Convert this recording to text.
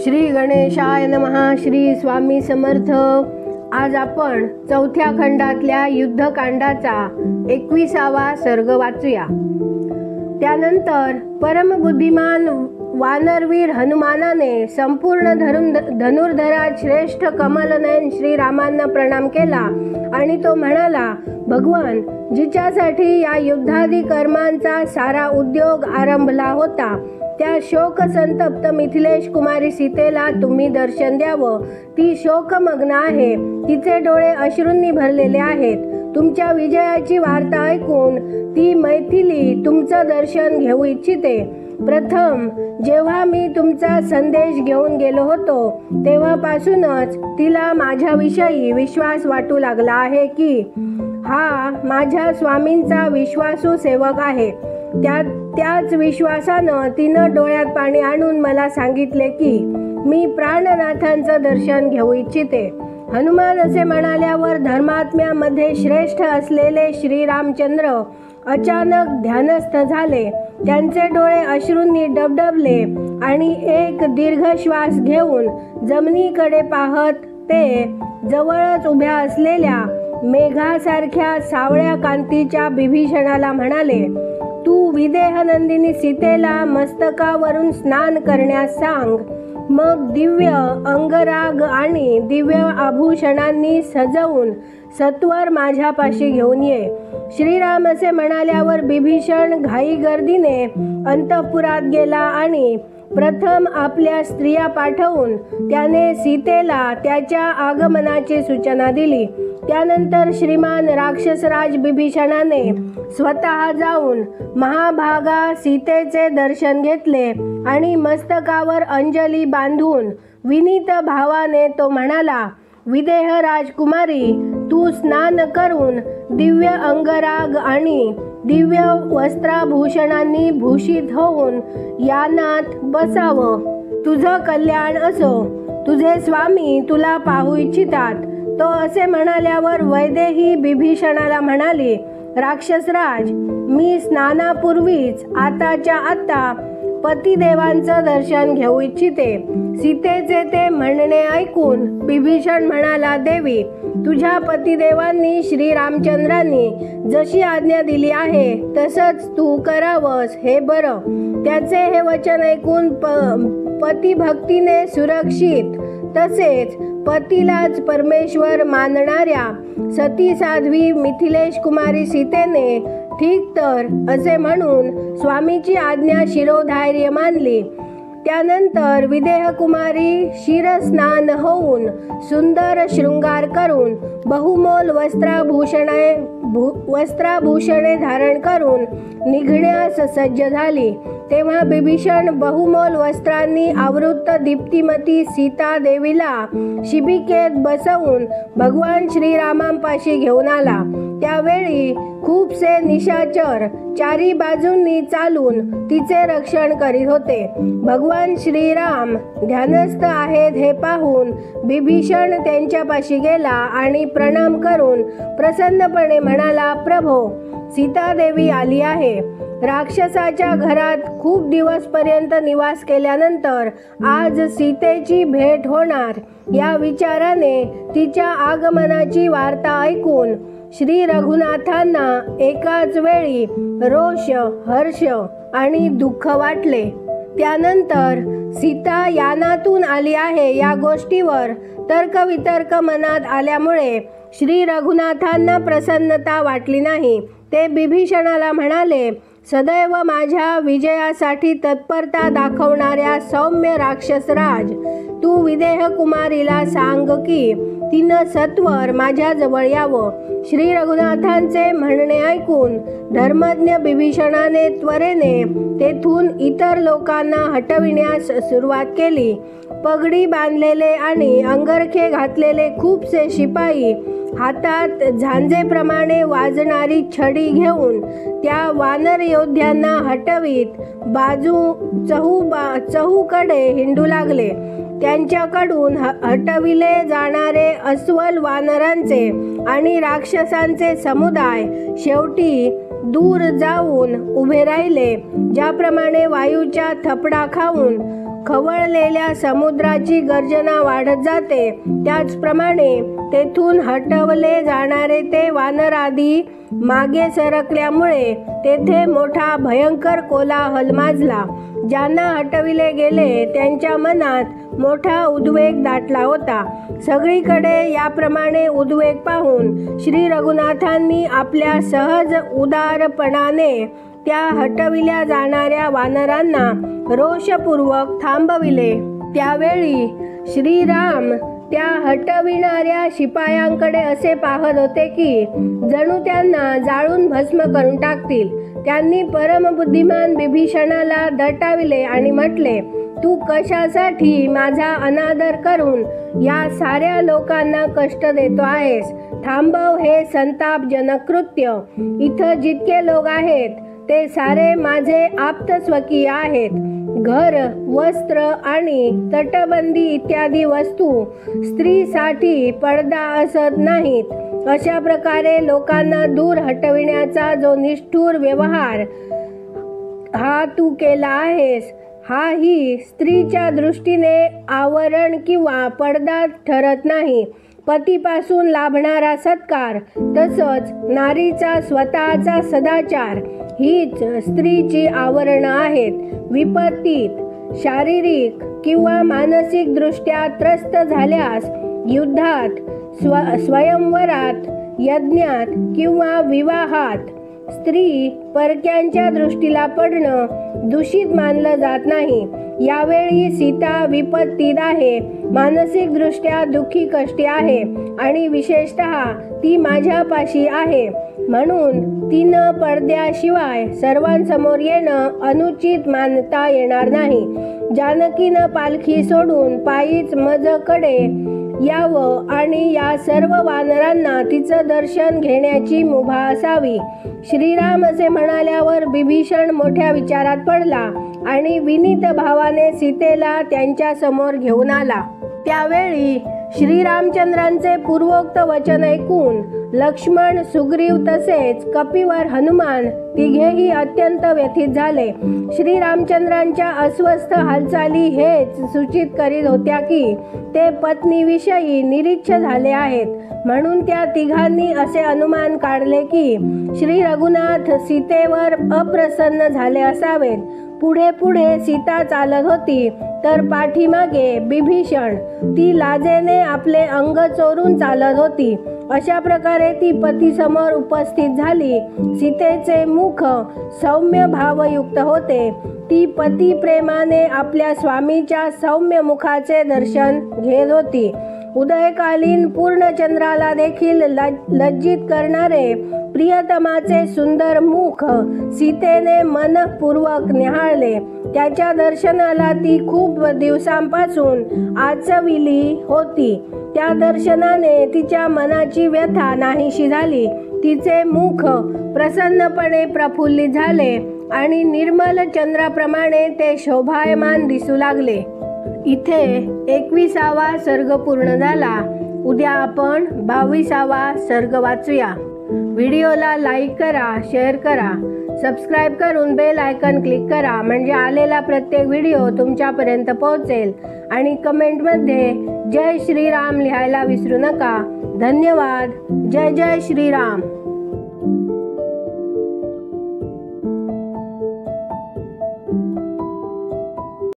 श्री गणेशाय नमः. श्री स्वामी समर्थ. आज आपण चौथ्या खंडातल्या युद्धकांडाचा 21वा सर्ग वाचूया. त्यानंतर परमबुद्धिमान वानरवीर हनुमानाने संपूर्ण धनुर्धरात श्रेष्ठ कमलनयन श्रीरामांना प्रणाम केला आणि तो म्हणाला, भगवान, जिच्यासाठी या युद्धादी कर्मांचा सारा उद्योग आरंभला होता त्या शोकसंतप्त मिथिलेश कुमारी सीतेला तुम्ही दर्शन द्यावं. ती शोकमग्न आहे, तिचे डोळे अश्रूंनी भरलेले आहेत. तुमच्या विजयाची वार्ता ऐकून ती मैथिली तुमचं दर्शन घेऊ इच्छिते. प्रथम जेव्हा मी तुमचा संदेश घेऊन गेलो होतो तेव्हापासूनच तिला माझ्याविषयी विश्वास वाटू लागला आहे की हा माझ्या स्वामींचा विश्वासू सेवक आहे. त्याच विश्वासानं तिनं डोळ्यात पाणी आणून मला सांगितले की मी प्राणनाथांचं दर्शन घेऊ इच्छिते. हनुमान असे म्हणाल्यावर धर्मात्म्यामध्ये श्रेष्ठ असलेले श्रीरामचंद्र अचानक ध्यानस्थ झाले. त्यांचे डोळे अश्रूंनी डबडबले आणि एक दीर्घ श्वास घेऊन जमिनीकडे पाहत ते जवळच उभ्या असलेल्या मेघासारख्या सावळ्या कांतीच्या बिभीषणाला म्हणाले, तू विदेहनंदिनी सीतेला मस्तकावरून स्नान करण्यास सांग. मग दिव्य अंगराग आणि दिव्य आभूषणांनी सजवून सत्वर माझ्यापाशी घेऊन ये. श्रीराम असे म्हणाल्यावर बिभीषण घाईगर्दीने अंतःपुरात गेला आणि प्रथम आपल्या स्त्रिया पाठवून त्याने सीतेला त्याच्या आगमनाची सूचना दिली. त्यानंतर श्रीमान राक्षसराज बिभीषणाने स्वतः जाऊन महाभागा सीतेचे दर्शन घेतले आणि मस्तकावर अंजली बांधून विनीत भावाने तो म्हणाला, विदेह राजकुमारी, तू स्नान करून दिव्य अंगराग आणि दिव्य वस्त्राभूषणांनी भूषित होऊन यानात बसावं. तुझं कल्याण असो. तुझे स्वामी तुला पाहू इच्छितात. तो असे म्हणाल्यावर वैदेही बिभीषणाला म्हणाली, राक्षसराज, मी स्नानापूर्वीच आताच्या आता पतिदेवांचं दर्शन घेऊ इच्छिते. सीतेचे ते म्हणणे ऐकून बिभीषण म्हणाला, देवी, तुझ्या पतिदेवांनी श्रीरामचंद्रांनी जशी आज्ञा दिली आहे तसंच तू करावंस हे बरं. त्याचे हे वचन ऐकून पतिभक्तीने सुरक्षित तसेच पतीलाच परमेश्वर मानणाऱ्या सती साध्वी मिथिलेश कुमारी सीतेने ठीक तर असे म्हणून स्वामीची आज्ञा शिरोधार्य मानली. त्यानंतर विदेहकुमारी शिरस्नान होऊन सुंदर शृंगार करून बहुमोल वस्त्राभूषणे धारण करून निघण्यास सज्ज झाली. तेव्हा बिभीषण बहुमोल वस्त्रांनी आवृत्त दीप्तिमती सीता देवीला शिबिकेत बसवून भगवान श्रीरामांपाशी घेऊन आला. त्यावेळी खूपसे निशाचर चारी बाजूंनी चालून तिचे रक्षण करीत होते. भगवान श्रीराम ध्यानस्थ आहेत हे पाहून बिभीषण त्यांच्यापाशी गेला आणि प्रणाम करून प्रसन्नपणे म्हणाला, प्रभो, सीतादेवी आली आहे. राक्षसाच्या घरात खूप दिवसपर्यंत निवास केल्यानंतर आज सीतेची भेट होणार या विचाराने तिच्या आगमनाची वार्ता ऐकून श्री रघुनाथांना एकाच वेळी रोष, हर्ष आणि दुःख वाटले. त्यानंतर सीता यानातून आली आहे या गोष्टीवर तर्कवितर्क मनात आल्यामुळे श्री रघुनाथांना प्रसन्नता वाटली नाही. ते बिभीषणाला म्हणाले, सदैव माझ्या विजयासाठी तत्परता दाखवणाऱ्या सौम्य राक्षसराज, तू विदेह कुमारीला सांग की तिनं सत्वर माझ्याजवळ यावं. श्री रघुनाथांचे म्हणणे ऐकून धर्मज्ञ बिभीषणाने त्वरेने तेथून इतर लोकांना हटविण्यास सुरुवात केली. पगडी बांधलेले आणि अंगरखे घातलेले खूपसे शिपाई हातात झांजेप्रमाणे वाजणारी छडी घेऊन त्या वानर योद्ध्यांना हटवीत चहूकडे हिंडू लागले. त्यांच्याकडून हटविले जाणारे अस्वल वानरांचे आणि राक्षसांचे समुदाय शेवटी दूर जाऊन उभे राहिले. ज्याप्रमाणे वायूच्या थपडा खाऊन खवळलेल्या समुद्राची गर्जना वाढत जाते, त्याचप्रमाणे तेथून हटवले जाणारे ते वानरादी मागे सरकल्यामुळे तेथे मोठा भयंकर कोलाहल माजला. ज्यांना हटविले गेले त्यांच्या मनात मोठा उद्वेग दाटला होता. सगळीकडे याप्रमाणे उद्वेग पाहून श्री रघुनाथांनी आपल्या सहज उदारपणाने त्या हटविल्या जाणाऱ्या वानरांना रोषपूर्वक थांबविले. त्यावेळी श्रीराम त्या हटविणाऱ्या शिपायांकडे असे पाहत होते की जणू त्यांना जाळून भस्म करून टाकतील. त्यांनी परमबुद्धिमान बिभीषणाला दटाविले आणि म्हटले, तू कशासाठी माझा अनादर करून या साऱ्या लोकांना कष्ट देतो आहेस? थांबव हे संतापजनक कृत्य. इथं जितके लोक आहेत ते सारे माझे आप्तस्वकीय आहेत. घर, वस्त्र आणि तटबंदी इत्यादी वस्तू स्त्रीसाठी पडदा असत नाहीत. अशा प्रकारे लोकांना दूर हटविण्याचा जो निष्ठुर व्यवहार हा तू केला आहेस, हाही स्त्रीच्या दृष्टीने आवरण किंवा पडदा ठरत नाही. पतीपासून लाभणारा सत्कार तसंच नारीचा स्वतःचा सदाचार हीच स्त्रीची आवरणं आहेत. विपत्तीत शारीरिक किंवा मानसिक दृष्ट्या त्रस्त झाल्यास युद्धात, स्वयंवरात, यज्ञात किंवा विवाहात स्त्री परक्यांच्या दृष्टीला पडणं दूषित मानलं जात नाही. यावेळी सीता विपत्तीत आहे, मानसिक दृष्ट्या दुःखी कष्टी आहे आणि विशेषतः ती माझ्यापाशी आहे, म्हणून तिनं पडद्याशिवाय सर्वांसमोर येणं अनुचित मानता येणार नाही. जानकीनं पालखी सोडून पायीच मजकडे यावं आणि या सर्व वानरांना तिचं दर्शन घेण्याची मुभा असावी. श्रीराम असे म्हणाल्यावर बिभीषण मोठ्या विचारात पडला आणि विनीत भावाने सीतेला त्यांच्या समोर घेऊन आला. त्यावेळी श्रीरामचंद्रांचे पूर्वोक्त वचन ऐकून लक्ष्मण, सुग्रीव तसेच कपिवर हनुमान तिघेही अत्यंत व्यथित झाले. श्रीरामचंद्रांच्या अस्वस्थ हालचाली हेच सूचित करीत होत्या की ते पत्नीविषयी निरीच्छ झाले आहेत. म्हणून त्या तिघांनी असे अनुमान काढले की श्री रघुनाथ सीतेवर अप्रसन्न झाले असावेत. पुढे पुढे सीता चालत होती तर पाठीमागे बिभीषण ती लाजेने आपले अंग चोरून चालत होती. अशा प्रकारे ती पतीसमोर उपस्थित झाली. सीतेचे मुख सौम्य भावयुक्त होते. ती पती प्रेमाने आपल्या स्वामीच्या सौम्य मुखाचे दर्शन घेत होती. उदयकालीन पूर्णचंद्राला देखील लज्जित करणारे प्रियतमाचे सुंदर मुख सीतेने मनपूर्वक निहाळले. त्याच्या दर्शनाला ती खूप दिवसांपासून आचविली होती. त्या दर्शनाने तिच्या मनाची व्यथा नाहीशी झाली. तिचे मुख प्रसन्नपणे प्रफुल्लित झाले आणि निर्मल चंद्राप्रमाणे ते शोभायमान दिसू लागले. इथे 21वा सर्ग पूर्ण झाला. उद्या आपण 22वा सर्ग वाचूया. व्हिडिओला लाईक करा, शेअर करा, सबस्क्राईब करून बेल आयकॉन क्लिक करा, म्हणजे आलेला प्रत्येक व्हिडिओ तुमच्यापर्यंत पोहोचेल. आणि कमेंटमध्ये जय श्रीराम लिहायला विसरू नका. धन्यवाद. जय जय श्रीराम.